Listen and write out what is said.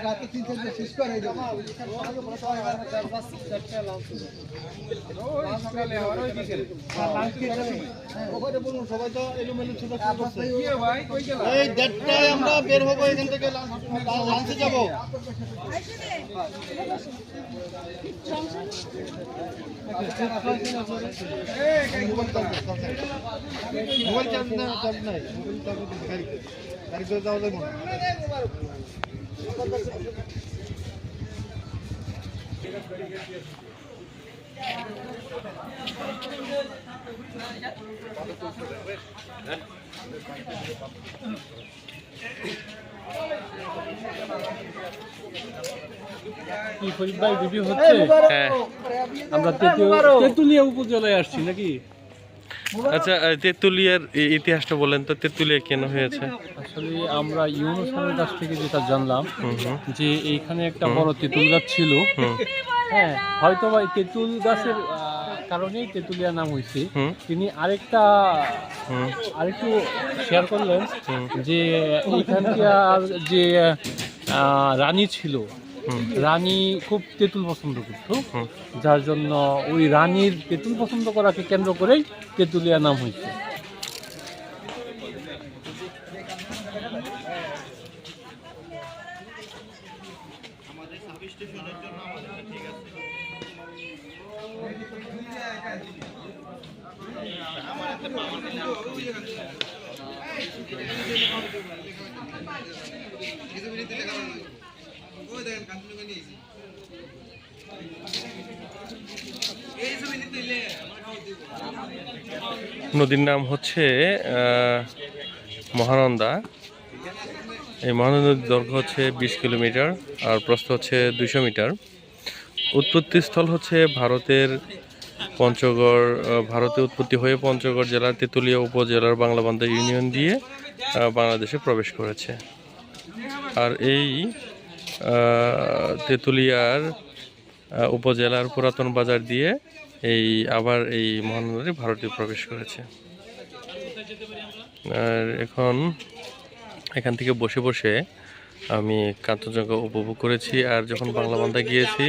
রাতে 3-4 শেষ করে দেব। ওখানে বলুন সবাই তো এলোমেলো ছোট ছোট করছে। এই দেড়টায় আমরা বের হবো এখান থেকে লাঞ্চে যাব। মোবাইল চার্জ নাই, মোবাইল চার্জ গাড়ি করে যাওয়া যাবে না। কি ফরিদ ভাই ভিডিও হচ্ছে? হ্যাঁ। আমরা তেঁতুলিয়া উপজেলায় আসছি নাকি? আচ্ছা, তেঁতুলিয়ার ইতিহাসটা বলেন তো, তেঁতুলিয়া কেন হয়েছে? আসলে আমরা ইউনুস খানের কাছ থেকে যেটা জানলাম যে এইখানে একটা বড় তেঁতুল গাছ ছিল। হ্যাঁ, হয়তো বা তেঁতুল গাছের কারণেই তেঁতুলিয়া নাম হয়েছে। তিনি আরেকটু শেয়ার করলেন যে এইখানকার যে রানী ছিল, রানী খুব তেঁতুল পছন্দ করত, যার জন্য ওই রানীর তেঁতুল পছন্দ করাকে কেন্দ্র করেই তেঁতুলিয়া নাম হয়েছে। নদীর নাম হচ্ছে মহানন্দা। এই মহানন্দা নদীর দৈর্ঘ্য হচ্ছে 20 কিলোমিটার আর প্রস্থ হচ্ছে 200 মিটার। উৎপত্তিস্থল হচ্ছে ভারতের পঞ্চগড়, ভারতে উৎপত্তি হয়ে পঞ্চগড় জেলার তেঁতুলিয়া উপজেলার বাংলাবান্ধা ইউনিয়ন দিয়ে বাংলাদেশে প্রবেশ করেছে। আর এই তেঁতুলিয়ার উপজেলার পুরাতন বাজার দিয়ে আবার এই মহানন্দী ভারতে প্রবেশ করেছে। আর এখন এখান থেকে বসে বসে আমি কাঞ্চনজঙ্ঘা উপভোগ করেছি। আর যখন বাংলাবান্ধা গিয়েছি